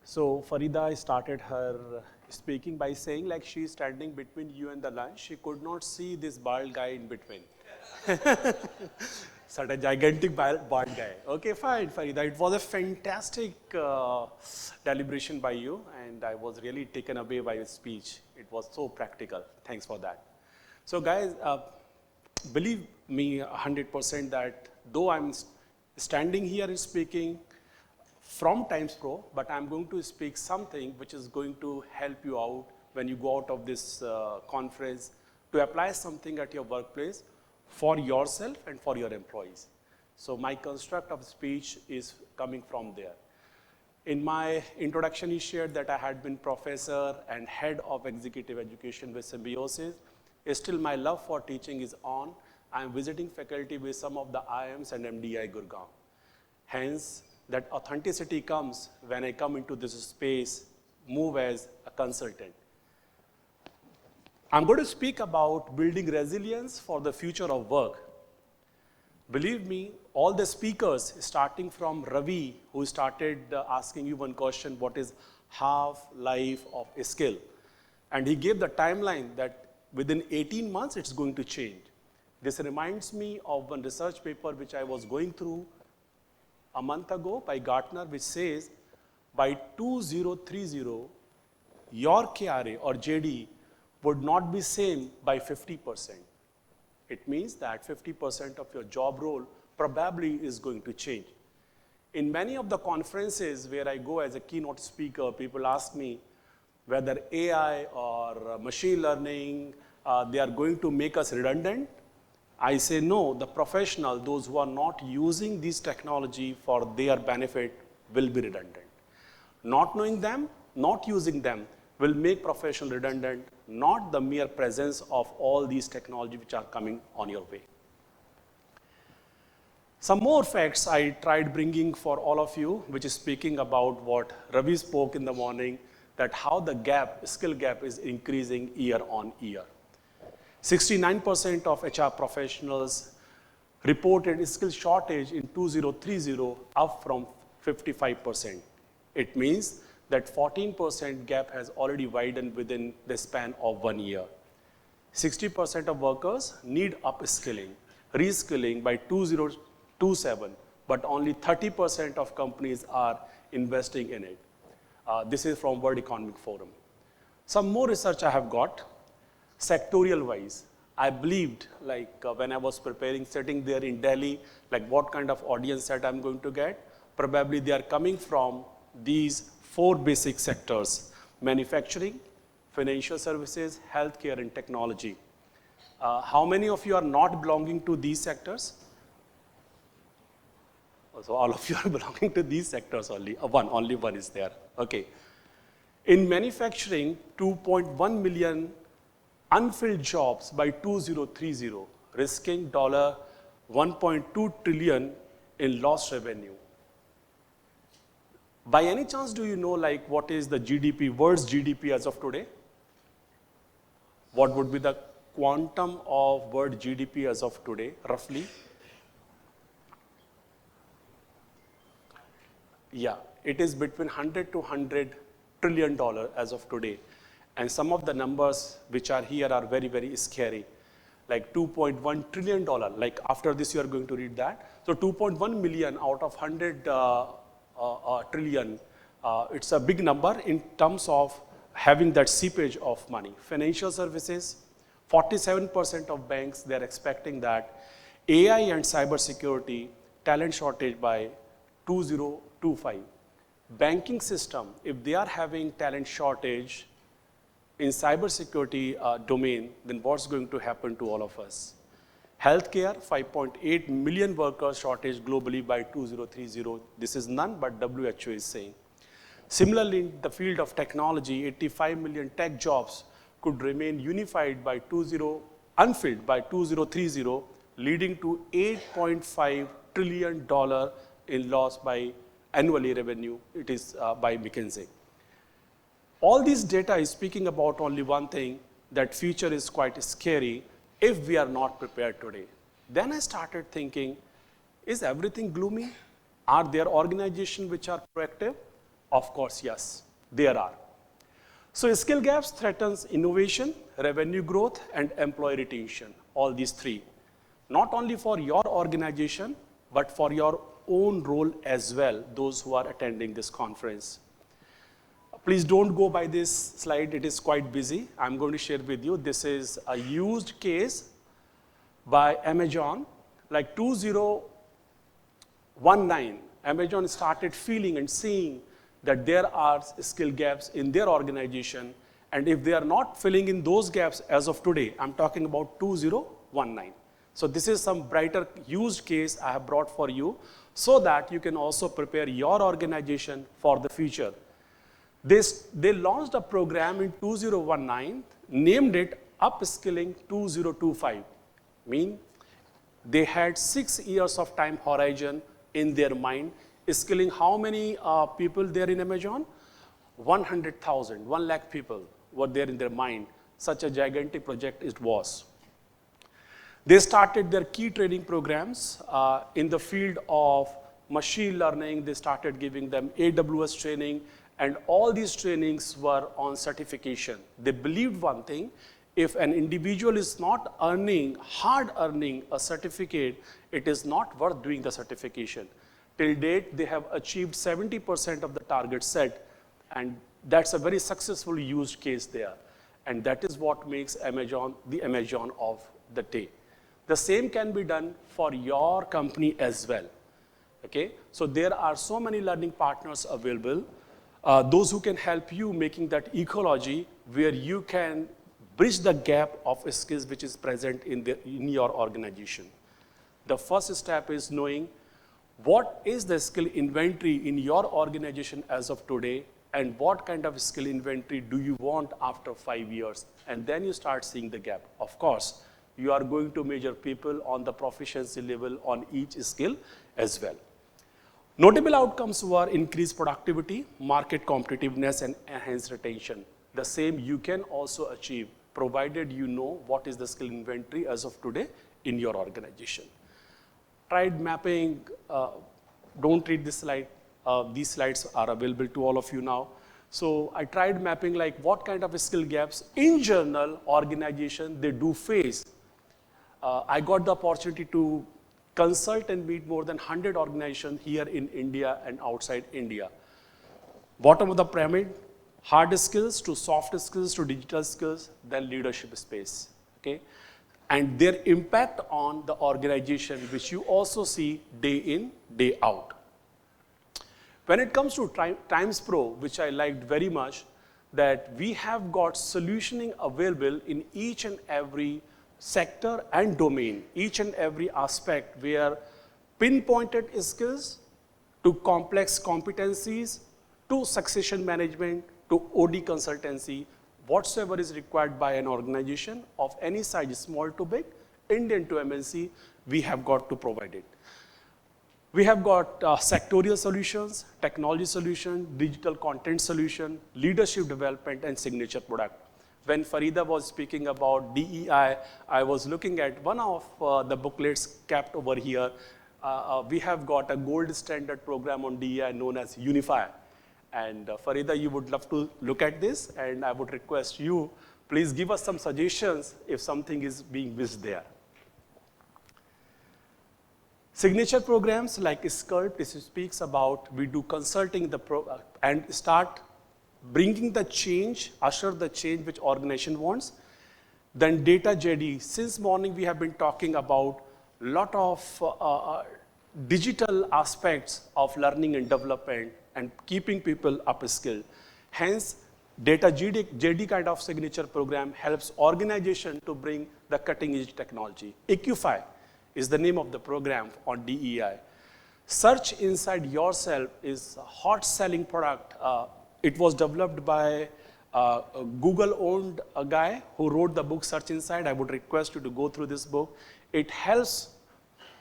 So Farida started her speaking by saying like she's standing between you and the lunch. She could not see this bald guy in between. Such a gigantic bald guy. Okay, fine, Farida. It was a fantastic deliberation by you, and I was really taken away by your speech. It was so practical. Thanks for that. So guys, believe me 100% that though I'm standing here and speaking from Times Pro, but I'm going to speak something which is going to help you out when you go out of this conference to apply something at your workplace for yourself and for your employees. So my construct of speech is coming from there. In my introduction, he shared that I had been professor and head of executive education with Symbiosis. Still, my love for teaching is on. I'm visiting faculty with some of the IIMs and MDI Gurgaon. Hence, that authenticity comes when I come into this space, move as a consultant. I'm going to speak about building resilience for the future of work. Believe me, all the speakers, starting from Ravi, who started asking you one question, what is half-life of a skill? And he gave the timeline that within 18 months, it's going to change. This reminds me of one research paper which I was going through a month ago by Gartner, which says by 2030, your KRA or JD would not be same by 50%. It means that 50% of your job role probably is going to change. In many of the conferences where I go as a keynote speaker, people ask me whether AI or machine learning, they are going to make us redundant. I say no, the professional, those who are not using this technology for their benefit will be redundant. Not knowing them, not using them will make professional redundant, not the mere presence of all these technology which are coming on your way. Some more facts I tried bringing for all of you, which is speaking about what Ravi spoke in the morning, that how the gap, skill gap is increasing year on year. 69% of HR professionals reported skill shortage in 2030, up from 55%. It means that 14% gap has already widened within the span of 1 year. 60% of workers need upskilling, reskilling by 2027, but only 30% of companies are investing in it. This is from World Economic Forum. Some more research I have got. Sectorial wise, I believed like when I was preparing, sitting there in Delhi, like what kind of audience set I'm going to get. Probably they are coming from these 4 basic sectors: manufacturing, financial services, healthcare, and technology. How many of you are not belonging to these sectors? So all of you are belonging to these sectors only. Only one is there. Okay. In manufacturing, 2.1 million unfilled jobs by 2030, risking $1.2 trillion in lost revenue. By any chance, do you know like what is the GDP, world's GDP as of today? What would be the quantum of world GDP as of today, roughly? Yeah, it is between 100 to 100 trillion dollar as of today. And some of the numbers which are here are very, very scary. Like $2.1 trillion, like after this you are going to read that. So 2.1 million out of 100 trillion, it's a big number in terms of having that seepage of money. Financial services, 47% of banks, they're expecting that AI and cybersecurity talent shortage by 2025. Banking system, if they are having talent shortage in cybersecurity domain, then what's going to happen to all of us? Healthcare, 5.8 million workers shortage globally by 2030. This is none, but WHO is saying. Similarly, in the field of technology, 85 million tech jobs could remain unfilled by 2030, leading to $8.5 trillion in loss by annually revenue. It is by McKinsey. All this data is speaking about only one thing, that future is quite scary if we are not prepared today. Then I started thinking, is everything gloomy? Are there organizations which are proactive? Of course, yes, there are. So skill gaps threatens innovation, revenue growth, and employee retention, all these three. Not only for your organization, but for your own role as well, those who are attending this conference. Please don't go by this slide, it is quite busy. I'm going to share with you, this is a used case by Amazon, like 2019, Amazon started feeling and seeing that there are skill gaps in their organization, and if they are not filling in those gaps as of today, I'm talking about 2019. So this is some brighter used case I have brought for you so that you can also prepare your organization for the future. They launched a program in 2019, named it Upskilling 2025. Mean they had 6 years of time horizon in their mind, skilling how many people there in Amazon? 100,000, 1 lakh people were there in their mind. Such a gigantic project it was. They started their key training programs in the field of machine learning. They started giving them AWS training, and all these trainings were on certification. They believed one thing: if an individual is not hard earning a certificate, it is not worth doing the certification. Till date, they have achieved 70% of the target set, and that's a very successful used case there. And that is what makes Amazon the Amazon of the day. The same can be done for your company as well. Okay? So there are so many learning partners available, those who can help you making that ecology where you can bridge the gap of skills which is present in your organization. The first step is knowing what is the skill inventory in your organization as of today, and what kind of skill inventory do you want after 5 years, and then you start seeing the gap. Of course, you are going to measure people on the proficiency level on each skill as well. Notable outcomes were increased productivity, market competitiveness, and enhanced retention. The same you can also achieve, provided you know what is the skill inventory as of today in your organization. Tried mapping, don't read this slide. These slides are available to all of you now. So I tried mapping like what kind of skill gaps in general organization they do face. I got the opportunity to consult and meet more than 100 organizations here in India and outside India. Bottom of the pyramid, hard skills to soft skills to digital skills, then leadership space. Okay? And their impact on the organization, which you also see day in, day out. When it comes to Times Pro, which I liked very much, that we have got solutioning available in each and every sector and domain, each and every aspect where pinpointed skills to complex competencies to succession management to OD consultancy, whatsoever is required by an organization of any size, small to big, Indian to MNC, we have got to provide it. We have got sectorial solutions, technology solution, digital content solution, leadership development, and signature product. When Farida was speaking about DEI, I was looking at one of the booklets kept over here. We have got a gold standard program on DEI known as Unify. And Farida, you would love to look at this, and I would request you, please give us some suggestions if something is being missed there. Signature programs like SCULT, this speaks about we do consulting and start bringing the change, usher the change which organization wants. Then data JD, since morning we have been talking about a lot of digital aspects of learning and development and keeping people upskilled. Hence, data JD kind of signature program helps organization to bring the cutting edge technology. Equify is the name of the program on DEI. Search Inside Yourself is a hot selling product. It was developed by a Google-owned guy who wrote the book Search Inside. I would request you to go through this book. It helps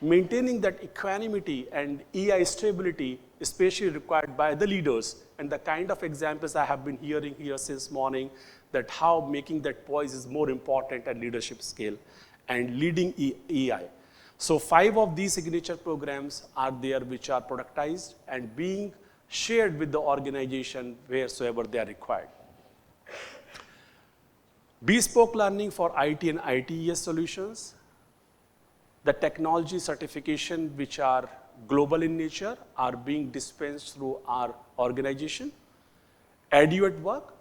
maintaining that equanimity and EI stability, especially required by the leaders. And the kind of examples I have been hearing here since morning, that how making that poise is more important at leadership scale and leading EI. So 5 of these signature programs are there which are productized and being shared with the organization wheresoever they are required. Bespoke learning for IT and ITES solutions, the technology certification which are global in nature are being dispensed through our organization. Edu at work,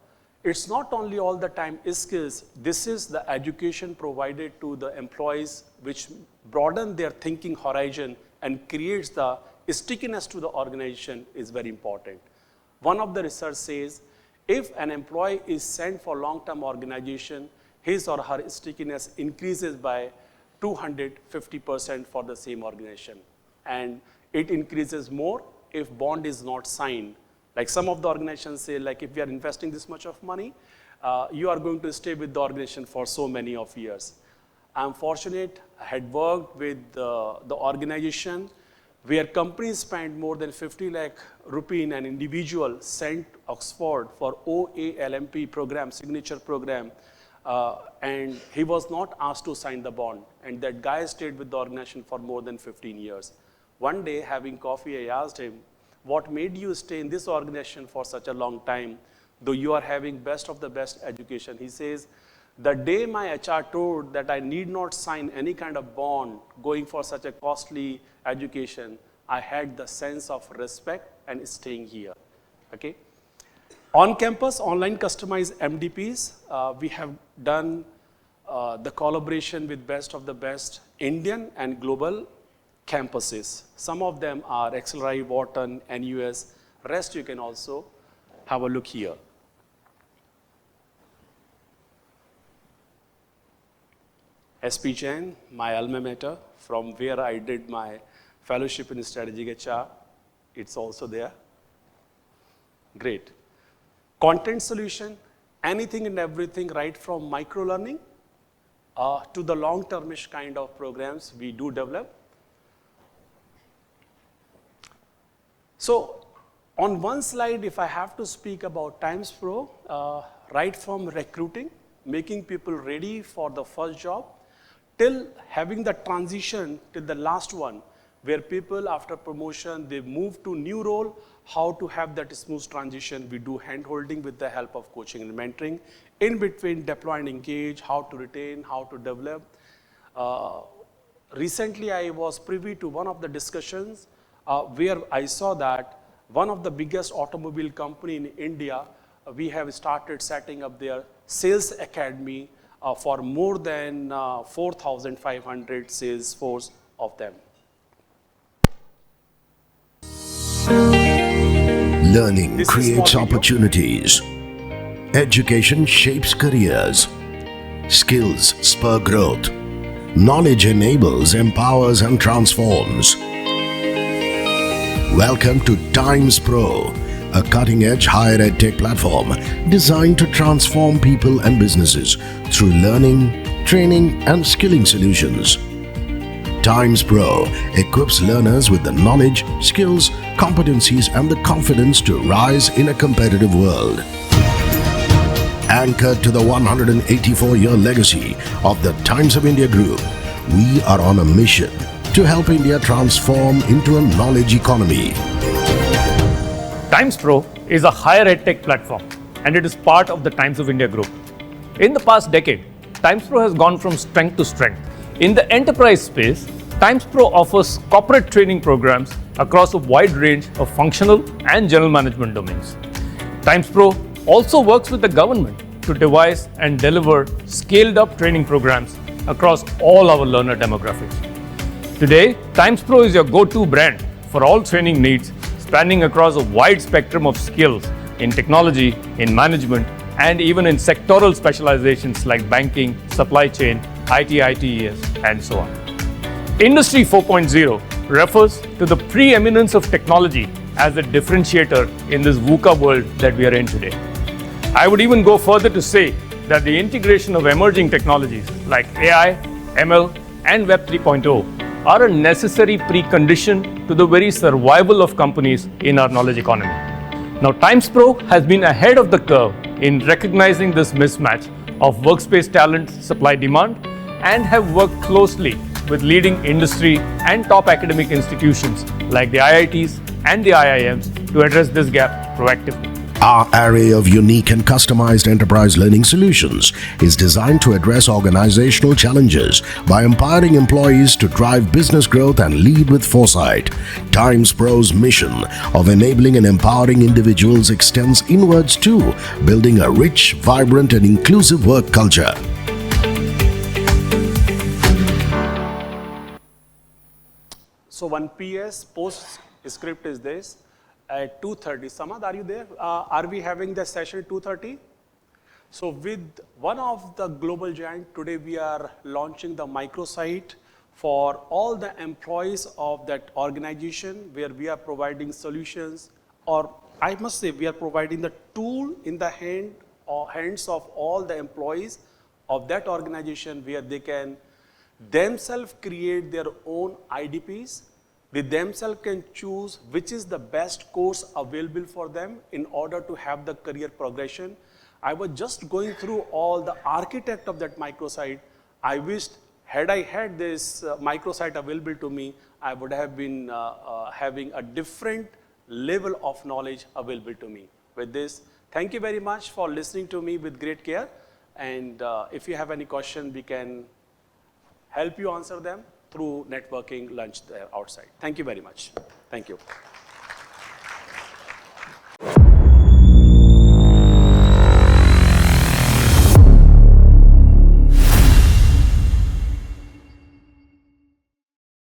it's not only all the time skills, this is the education provided to the employees which broaden their thinking horizon and creates the stickiness to the organization is very important. One of the research says, if an employee is sent for long-term organization, his or her stickiness increases by 250% for the same organization. And it increases more if bond is not signed. Like some of the organizations say, like if we are investing this much of money, you are going to stay with the organization for so many of years. I'm fortunate, I had worked with the organization where companies spent more than 50 lakh rupee in an individual sent Oxford for OALMP program, signature program, and he was not asked to sign the bond. And that guy stayed with the organization for more than 15 years. One day, having coffee, I asked him, what made you stay in this organization for such a long time, though you are having best of the best education? He says, the day my HR told that I need not sign any kind of bond going for such a costly education, I had the sense of respect and staying here, okay? On campus, online customized MDPs, we have done the collaboration with best of the best Indian and global campuses. Some of them are XLRI, Wharton, NUS, rest you can also have a look here. SP Jain, my alma mater, from where I did my fellowship in strategic HR, it's also there. Great. Content solution, anything and everything, right from micro-learning to the long-termish kind of programs we do develop. So on one slide, if I have to speak about Times Pro, right from recruiting, making people ready for the first job, till having the transition till the last one, where people after promotion, they move to new role, how to have that smooth transition. We do hand-holding with the help of coaching and mentoring. In between, deploy and engage, how to retain, how to develop. Recently, I was privy to one of the discussions where I saw that one of the biggest automobile company in India, we have started setting up their sales academy for more than 4,500 sales force of them. Learning creates opportunities. Education shapes careers. Skills spur growth. Knowledge enables, empowers, and transforms. Welcome to Times Pro, a cutting-edge higher ed tech platform designed to transform people and businesses through learning, training, and skilling solutions. Times Pro equips learners with the knowledge, skills, competencies, and the confidence to rise in a competitive world. Anchored to the 184-year legacy of the Times of India Group, we are on a mission to help India transform into a knowledge economy. Times Pro is a higher ed tech platform, and it is part of the Times of India Group. In the past decade, Times Pro has gone from strength to strength. In the enterprise space, Times Pro offers corporate training programs across a wide range of functional and general management domains. Times Pro also works with the government to devise and deliver scaled-up training programs across all our learner demographics. Today, Times Pro is your go-to brand for all training needs, spanning across a wide spectrum of skills in technology, in management, and even in sectoral specializations like banking, supply chain, IT, ITES, and so on. Industry 4.0 refers to the preeminence of technology as a differentiator in this VUCA world that we are in today. I would even go further to say that the integration of emerging technologies like AI, ML, and Web 3.0 are a necessary precondition to the very survival of companies in our knowledge economy. Now, Times Pro has been ahead of the curve in recognizing this mismatch of workspace talent supply demand and have worked closely with leading industry and top academic institutions like the IITs and the IIMs to address this gap proactively. Our array of unique and customized enterprise learning solutions is designed to address organizational challenges by empowering employees to drive business growth and lead with foresight. Times Pro's mission of enabling and empowering individuals extends inwards too, building a rich, vibrant and inclusive work culture. So one PS post script is this. At 2:30, Samad, are you there? Are we having the session at 2:30? So with one of the global giant, today we are launching the microsite for all the employees of that organization where we are providing solutions, or I must say we are providing the tool in the hands of all the employees of that organization where they can themselves create their own IDPs. They themselves can choose which is the best course available for them in order to have the career progression. I was just going through all the architect of that microsite. I wished had I had this microsite available to me, I would have been having a different level of knowledge available to me. With this, thank you very much for listening to me with great care. And if you have any question, we can help you answer them through networking lunch there outside. Thank you very much. Thank you.